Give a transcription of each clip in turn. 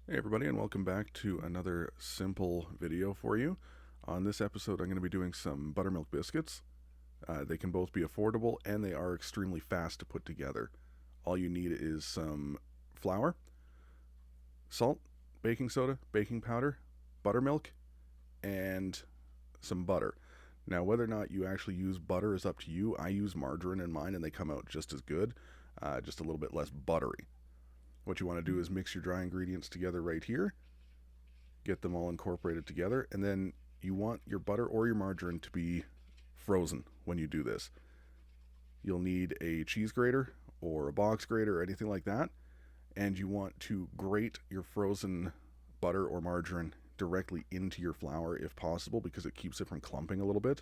Hey everybody, and welcome back to another simple video for you. On this episode I'm going to be doing some buttermilk biscuits. They can both be affordable and they are extremely fast to put together. All you need is some flour, salt, baking soda, baking powder, buttermilk, and some butter. Now whether or not you actually use butter is up to you. I use margarine in mine and they come out just as good, just a little bit less buttery. What you want to do is mix your dry ingredients together right here, get them all incorporated together, and then you want your butter or your margarine to be frozen when you do this. You'll need a cheese grater or a box grater or anything like that, and you want to grate your frozen butter or margarine directly into your flour if possible because it keeps it from clumping a little bit.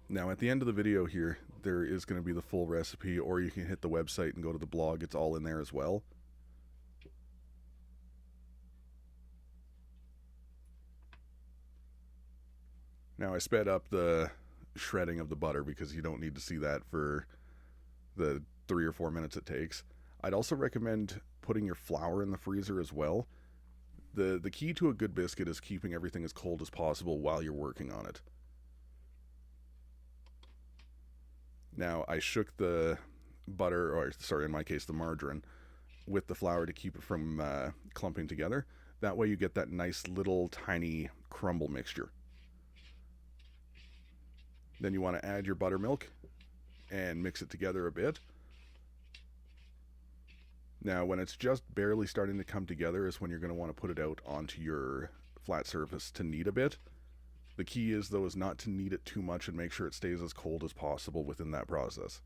Now at the end of the video here, there is going to be the full recipe, or you can hit the website and go to the blog. It's all in there as well. Now I sped up the shredding of the butter because you don't need to see that for the 3 or 4 minutes it takes. I'd also recommend putting your flour in the freezer as well. The key to a good biscuit is keeping everything as cold as possible while you're working on it. Now I shook the butter, or sorry, in my case the margarine, with the flour to keep it from clumping together. That way you get that nice little tiny crumble mixture. Then you want to add your buttermilk and mix it together a bit. Now when it's just barely starting to come together is when you're going to want to put it out onto your flat surface to knead a bit. The key is though is not to knead it too much and make sure it stays as cold as possible within that process.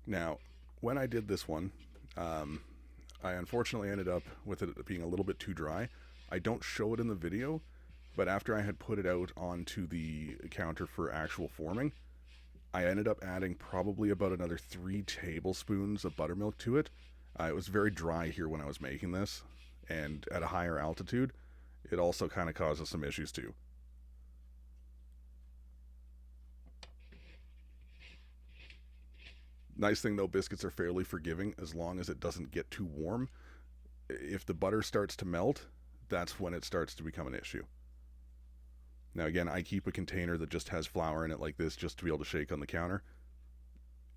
Now, when I did this one, I unfortunately ended up with it being a little bit too dry. I don't show it in the video, but after I had put it out onto the counter for actual forming, I ended up adding probably about another 3 tablespoons of buttermilk to it. It was very dry here when I was making this, and at a higher altitude, it also kind of causes some issues too. Nice thing though, biscuits are fairly forgiving as long as it doesn't get too warm. If the butter starts to melt, that's when it starts to become an issue. Now again, I keep a container that just has flour in it like this just to be able to shake on the counter.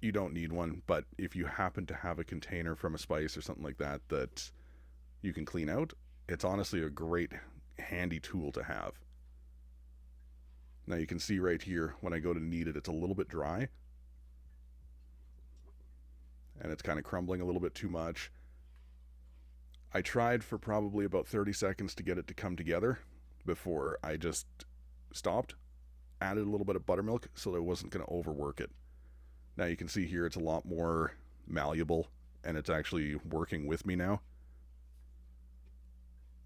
You don't need one, but if you happen to have a container from a spice or something like that that you can clean out, it's honestly a great handy tool to have. Now you can see right here when I go to knead it, it's a little bit dry and it's kind of crumbling a little bit too much. I tried for probably about 30 seconds to get it to come together before I just stopped, added a little bit of buttermilk so that I wasn't going to overwork it. Now you can see here it's a lot more malleable and it's actually working with me now.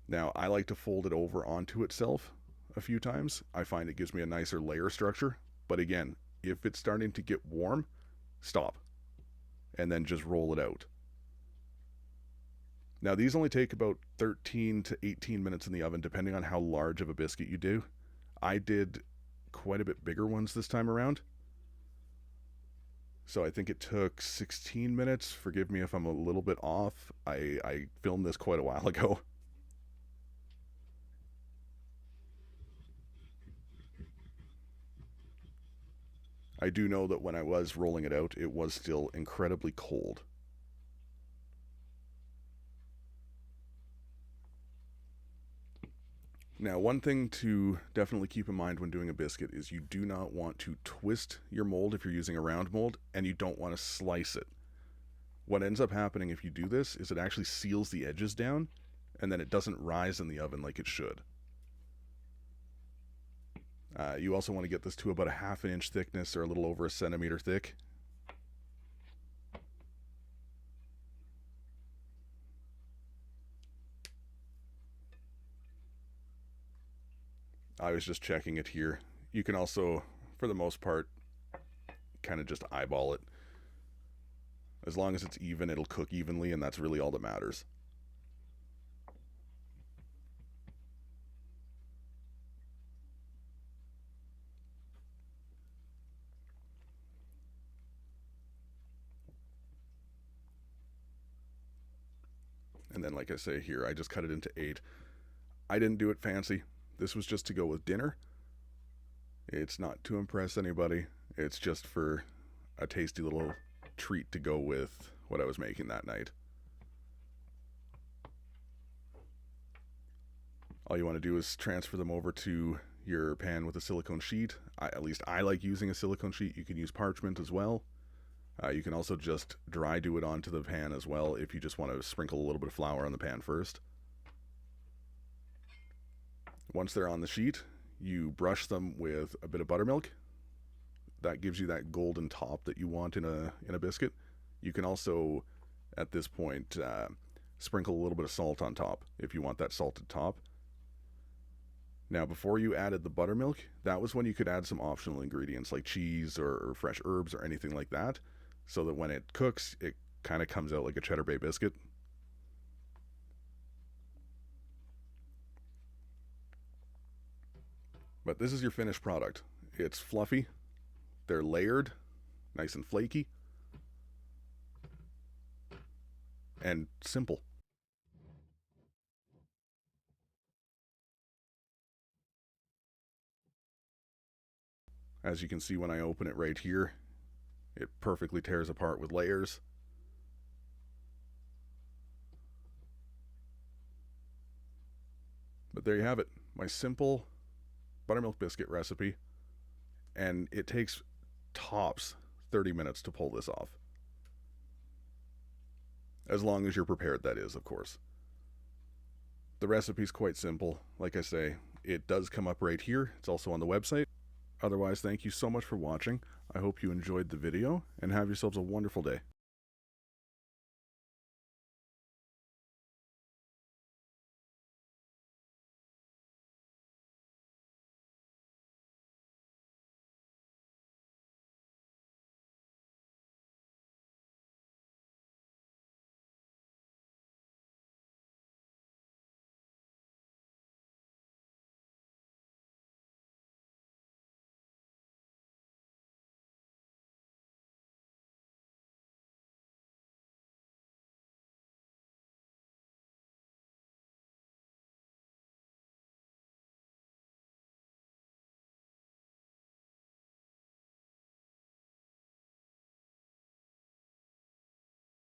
Now I like to fold it over onto itself a few times. I find it gives me a nicer layer structure, but again, if it's starting to get warm, stop and then just roll it out. Now these only take about 13 to 18 minutes in the oven depending on how large of a biscuit you do. I did quite a bit bigger ones this time around, so I think it took 16 minutes. Forgive me if I'm a little bit off. I filmed this quite a while ago. I do know that when I was rolling it out, it was still incredibly cold. Now, one thing to definitely keep in mind when doing a biscuit is you do not want to twist your mold if you're using a round mold, and you don't want to slice it. What ends up happening if you do this is it actually seals the edges down, and then it doesn't rise in the oven like it should. You also want to get this to about a ½ inch thickness or a little over a centimeter thick. I was just checking it here. You can also, for the most part, kind of just eyeball it. As long as it's even, it'll cook evenly, and that's really all that matters. And then, like I say here, I just cut it into 8. I didn't do it fancy. This was just to go with dinner. It's not to impress anybody. It's just for a tasty little treat to go with what I was making that night. All you want to do is transfer them over to your pan with a silicone sheet. At least I like using a silicone sheet. You can use parchment as well. You can also just dry do it onto the pan as well if you just want to sprinkle a little bit of flour on the pan first. Once they're on the sheet, you brush them with a bit of buttermilk. That gives you that golden top that you want in a biscuit. You can also, at this point, sprinkle a little bit of salt on top if you want that salted top. Now, before you added the buttermilk, that was when you could add some optional ingredients like cheese or fresh herbs or anything like that, so that when it cooks, it kind of comes out like a Cheddar Bay biscuit. But this is your finished product. It's fluffy, they're layered, nice and flaky, and simple. As you can see when I open it right here, it perfectly tears apart with layers. But there you have it, my simple buttermilk biscuit recipe, and it takes tops 30 minutes to pull this off. As long as you're prepared, that is, of course. The recipe's quite simple. Like I say, it does come up right here. It's also on the website. Otherwise, thank you so much for watching. I hope you enjoyed the video, and have yourselves a wonderful day.